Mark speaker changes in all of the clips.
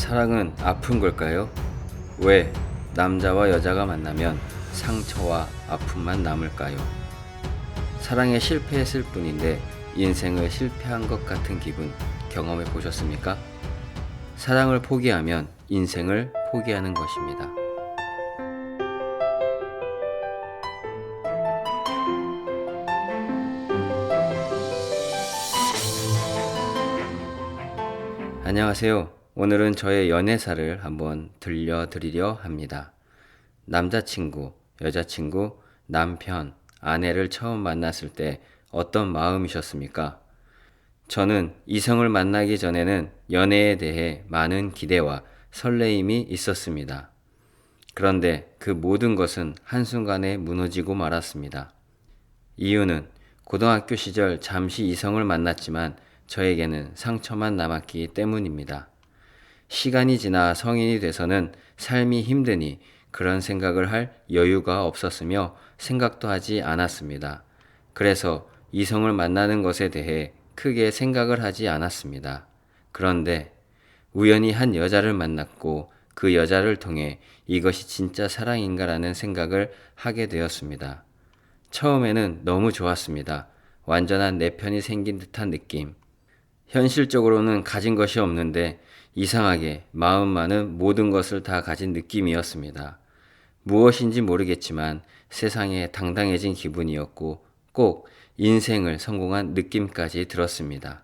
Speaker 1: 사랑은 아픈 걸까요? 왜 남자와 여자가 만나면 상처와 아픔만 남을까요? 사랑에 실패했을 뿐인데 인생을 실패한 것 같은 기분 경험해 보셨습니까? 사랑을 포기하면 인생을 포기하는 것입니다. 안녕하세요. 오늘은 저의 연애사를 한번 들려드리려 합니다. 남자친구, 여자친구, 남편, 아내를 처음 만났을 때 어떤 마음이셨습니까? 저는 이성을 만나기 전에는 연애에 대해 많은 기대와 설레임이 있었습니다. 그런데 그 모든 것은 한순간에 무너지고 말았습니다. 이유는 고등학교 시절 잠시 이성을 만났지만 저에게는 상처만 남았기 때문입니다. 시간이 지나 성인이 돼서는 삶이 힘드니 그런 생각을 할 여유가 없었으며 생각도 하지 않았습니다. 그래서 이성을 만나는 것에 대해 크게 생각을 하지 않았습니다. 그런데 우연히 한 여자를 만났고 그 여자를 통해 이것이 진짜 사랑인가라는 생각을 하게 되었습니다. 처음에는 너무 좋았습니다. 완전한 내 편이 생긴 듯한 느낌. 현실적으로는 가진 것이 없는데 이상하게 마음만은 모든 것을 다 가진 느낌이었습니다. 무엇인지 모르겠지만 세상에 당당해진 기분이었고 꼭 인생을 성공한 느낌까지 들었습니다.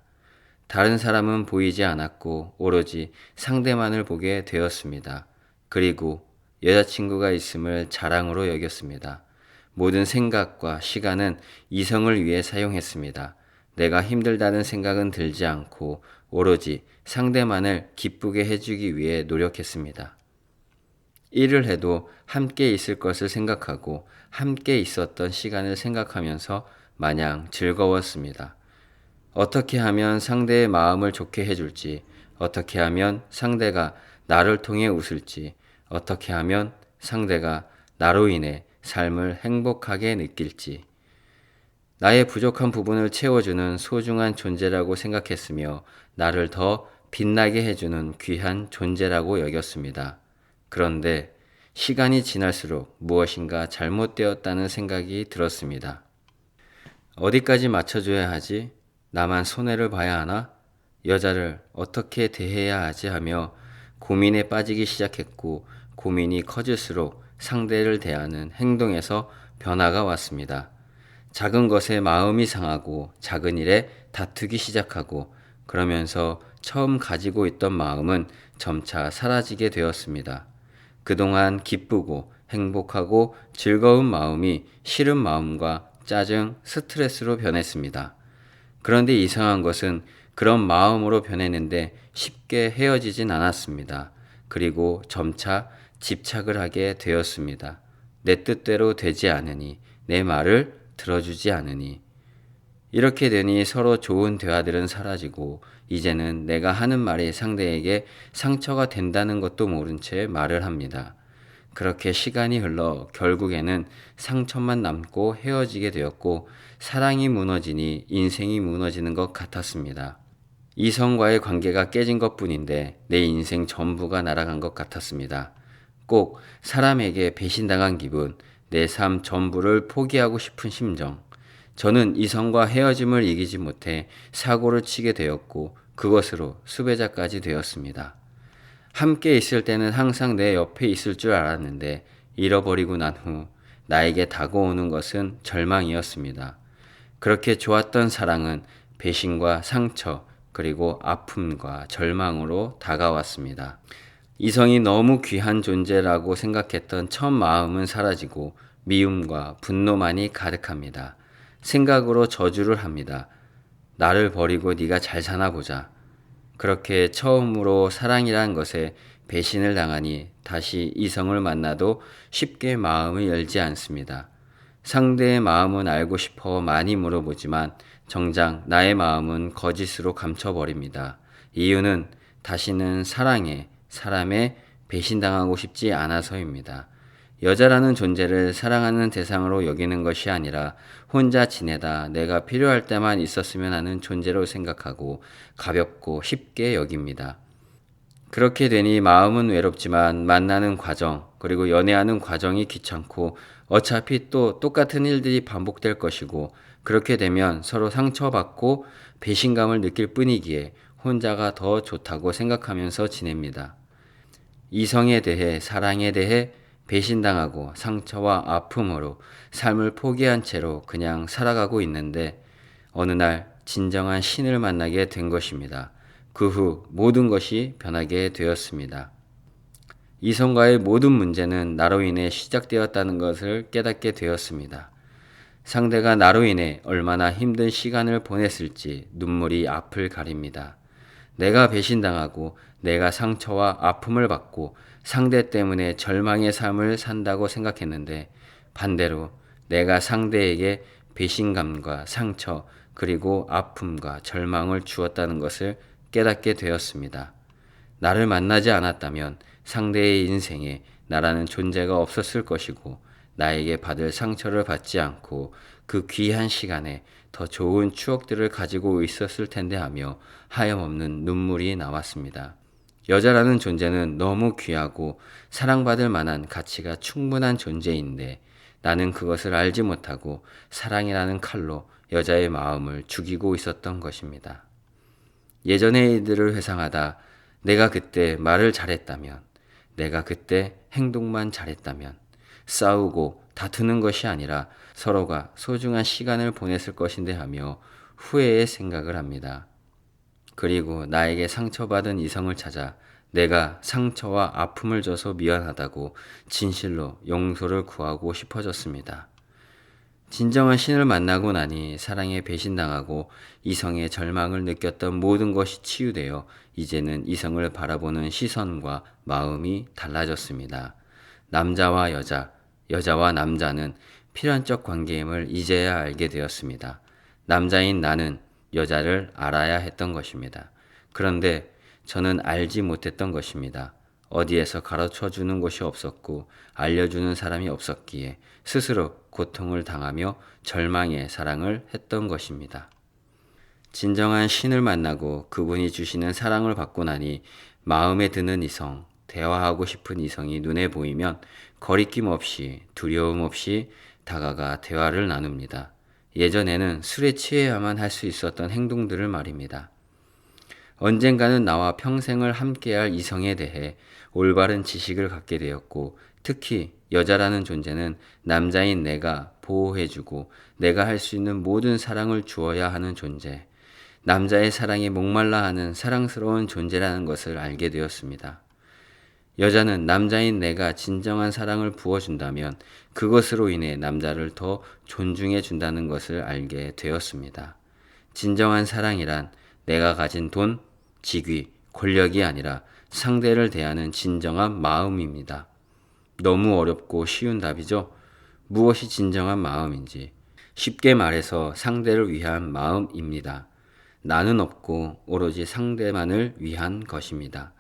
Speaker 1: 다른 사람은 보이지 않았고 오로지 상대만을 보게 되었습니다. 그리고 여자친구가 있음을 자랑으로 여겼습니다. 모든 생각과 시간은 이성을 위해 사용했습니다. 내가 힘들다는 생각은 들지 않고 오로지 상대만을 기쁘게 해주기 위해 노력했습니다. 일을 해도 함께 있을 것을 생각하고 함께 있었던 시간을 생각하면서 마냥 즐거웠습니다. 어떻게 하면 상대의 마음을 좋게 해줄지, 어떻게 하면 상대가 나를 통해 웃을지, 어떻게 하면 상대가 나로 인해 삶을 행복하게 느낄지, 나의 부족한 부분을 채워주는 소중한 존재라고 생각했으며 나를 더 빛나게 해주는 귀한 존재라고 여겼습니다. 그런데 시간이 지날수록 무엇인가 잘못되었다는 생각이 들었습니다. 어디까지 맞춰줘야 하지? 나만 손해를 봐야 하나? 여자를 어떻게 대해야 하지 하며 고민에 빠지기 시작했고 고민이 커질수록 상대를 대하는 행동에서 변화가 왔습니다. 작은 것에 마음이 상하고 작은 일에 다투기 시작하고 그러면서 처음 가지고 있던 마음은 점차 사라지게 되었습니다. 그동안 기쁘고 행복하고 즐거운 마음이 싫은 마음과 짜증, 스트레스로 변했습니다. 그런데 이상한 것은 그런 마음으로 변했는데 쉽게 헤어지진 않았습니다. 그리고 점차 집착을 하게 되었습니다. 내 뜻대로 되지 않으니, 내 말을 들어주지 않으니. 이렇게 되니 서로 좋은 대화들은 사라지고 이제는 내가 하는 말이 상대에게 상처가 된다는 것도 모른 채 말을 합니다. 그렇게 시간이 흘러 결국에는 상처만 남고 헤어지게 되었고 사랑이 무너지니 인생이 무너지는 것 같았습니다. 이성과의 관계가 깨진 것뿐인데 내 인생 전부가 날아간 것 같았습니다. 꼭 사람에게 배신당한 기분, 내 삶 전부를 포기하고 싶은 심정. 저는 이성과 헤어짐을 이기지 못해 사고를 치게 되었고 그것으로 수배자까지 되었습니다. 함께 있을 때는 항상 내 옆에 있을 줄 알았는데 잃어버리고 난 후 나에게 다가오는 것은 절망이었습니다. 그렇게 좋았던 사랑은 배신과 상처 그리고 아픔과 절망으로 다가왔습니다. 이성이 너무 귀한 존재라고 생각했던 첫 마음은 사라지고 미움과 분노만이 가득합니다. 생각으로 저주를 합니다. 나를 버리고 네가 잘 사나 보자. 그렇게 처음으로 사랑이란 것에 배신을 당하니 다시 이성을 만나도 쉽게 마음을 열지 않습니다. 상대의 마음은 알고 싶어 많이 물어보지만 정작 나의 마음은 거짓으로 감춰버립니다. 이유는 다시는 사람에 배신당하고 싶지 않아서입니다. 여자라는 존재를 사랑하는 대상으로 여기는 것이 아니라 혼자 지내다 내가 필요할 때만 있었으면 하는 존재로 생각하고 가볍고 쉽게 여깁니다. 그렇게 되니 마음은 외롭지만 만나는 과정, 그리고 연애하는 과정이 귀찮고 어차피 또 똑같은 일들이 반복될 것이고 그렇게 되면 서로 상처받고 배신감을 느낄 뿐이기에 혼자가 더 좋다고 생각하면서 지냅니다. 이성에 대해, 사랑에 대해 배신당하고 상처와 아픔으로 삶을 포기한 채로 그냥 살아가고 있는데 어느 날 진정한 신을 만나게 된 것입니다. 그 후 모든 것이 변하게 되었습니다. 이성과의 모든 문제는 나로 인해 시작되었다는 것을 깨닫게 되었습니다. 상대가 나로 인해 얼마나 힘든 시간을 보냈을지 눈물이 앞을 가립니다. 내가 배신당하고 내가 상처와 아픔을 받고 상대 때문에 절망의 삶을 산다고 생각했는데 반대로 내가 상대에게 배신감과 상처 그리고 아픔과 절망을 주었다는 것을 깨닫게 되었습니다. 나를 만나지 않았다면 상대의 인생에 나라는 존재가 없었을 것이고 나에게 받을 상처를 받지 않고 그 귀한 시간에 더 좋은 추억들을 가지고 있었을 텐데 하며 하염없는 눈물이 나왔습니다. 여자라는 존재는 너무 귀하고 사랑받을 만한 가치가 충분한 존재인데 나는 그것을 알지 못하고 사랑이라는 칼로 여자의 마음을 죽이고 있었던 것입니다. 예전의 일들을 회상하다 내가 그때 말을 잘했다면, 내가 그때 행동만 잘했다면, 싸우고 다투는 것이 아니라 서로가 소중한 시간을 보냈을 것인데 하며 후회의 생각을 합니다. 그리고 나에게 상처받은 이성을 찾아 내가 상처와 아픔을 줘서 미안하다고 진실로 용서를 구하고 싶어졌습니다. 진정한 신을 만나고 나니 사랑에 배신당하고 이성의 절망을 느꼈던 모든 것이 치유되어 이제는 이성을 바라보는 시선과 마음이 달라졌습니다. 남자와 여자, 여자와 남자는 필연적 관계임을 이제야 알게 되었습니다. 남자인 나는 여자를 알아야 했던 것입니다. 그런데 저는 알지 못했던 것입니다. 어디에서 가르쳐 주는 곳이 없었고 알려주는 사람이 없었기에 스스로 고통을 당하며 절망의 사랑을 했던 것입니다. 진정한 신을 만나고 그분이 주시는 사랑을 받고 나니 마음에 드는 이성, 대화하고 싶은 이성이 눈에 보이면 거리낌 없이 두려움 없이 다가가 대화를 나눕니다. 예전에는 술에 취해야만 할 수 있었던 행동들을 말입니다. 언젠가는 나와 평생을 함께할 이성에 대해 올바른 지식을 갖게 되었고 특히 여자라는 존재는 남자인 내가 보호해주고 내가 할 수 있는 모든 사랑을 주어야 하는 존재, 남자의 사랑에 목말라 하는 사랑스러운 존재라는 것을 알게 되었습니다. 여자는 남자인 내가 진정한 사랑을 부어준다면 그것으로 인해 남자를 더 존중해 준다는 것을 알게 되었습니다. 진정한 사랑이란 내가 가진 돈, 직위, 권력이 아니라 상대를 대하는 진정한 마음입니다. 너무 어렵고 쉬운 답이죠? 무엇이 진정한 마음인지. 쉽게 말해서 상대를 위한 마음입니다. 나는 없고 오로지 상대만을 위한 것입니다.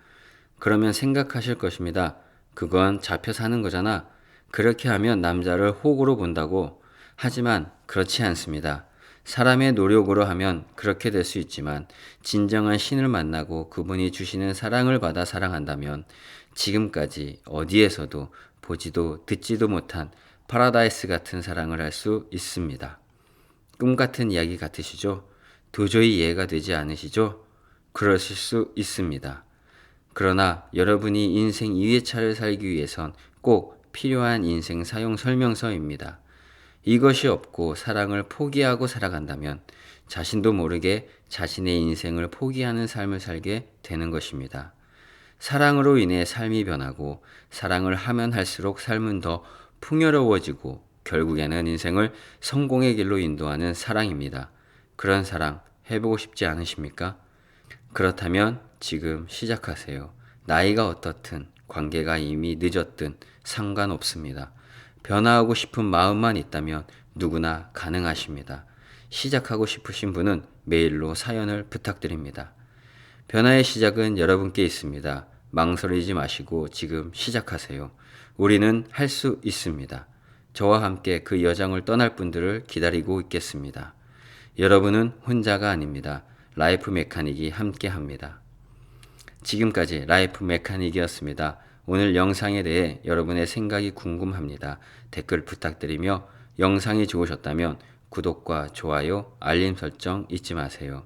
Speaker 1: 그러면 생각하실 것입니다. 그건 잡혀 사는 거잖아. 그렇게 하면 남자를 호구로 본다고. 하지만 그렇지 않습니다. 사람의 노력으로 하면 그렇게 될 수 있지만 진정한 신을 만나고 그분이 주시는 사랑을 받아 사랑한다면 지금까지 어디에서도 보지도 듣지도 못한 파라다이스 같은 사랑을 할 수 있습니다. 꿈 같은 이야기 같으시죠? 도저히 이해가 되지 않으시죠? 그러실 수 있습니다. 그러나 여러분이 인생 2회차를 살기 위해선 꼭 필요한 인생 사용 설명서입니다. 이것이 없고 사랑을 포기하고 살아간다면 자신도 모르게 자신의 인생을 포기하는 삶을 살게 되는 것입니다. 사랑으로 인해 삶이 변하고 사랑을 하면 할수록 삶은 더 풍요로워지고 결국에는 인생을 성공의 길로 인도하는 사랑입니다. 그런 사랑 해보고 싶지 않으십니까? 그렇다면 지금 시작하세요. 나이가 어떻든 관계가 이미 늦었든 상관없습니다. 변화하고 싶은 마음만 있다면 누구나 가능하십니다. 시작하고 싶으신 분은 메일로 사연을 부탁드립니다. 변화의 시작은 여러분께 있습니다. 망설이지 마시고 지금 시작하세요. 우리는 할 수 있습니다. 저와 함께 그 여정을 떠날 분들을 기다리고 있겠습니다. 여러분은 혼자가 아닙니다. 라이프 메카닉이 함께 합니다. 지금까지 라이프 메카닉이었습니다. 오늘 영상에 대해 여러분의 생각이 궁금합니다. 댓글 부탁드리며 영상이 좋으셨다면 구독과 좋아요, 알림 설정 잊지 마세요.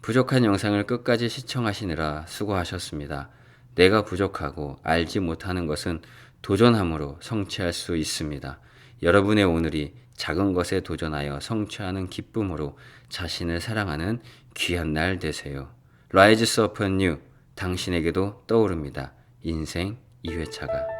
Speaker 1: 부족한 영상을 끝까지 시청하시느라 수고하셨습니다. 내가 부족하고 알지 못하는 것은 도전함으로 성취할 수 있습니다. 여러분의 오늘이 작은 것에 도전하여 성취하는 기쁨으로 자신을 사랑하는 귀한 날 되세요. Rise up anew. 당신에게도 떠오릅니다. 인생 2회차가.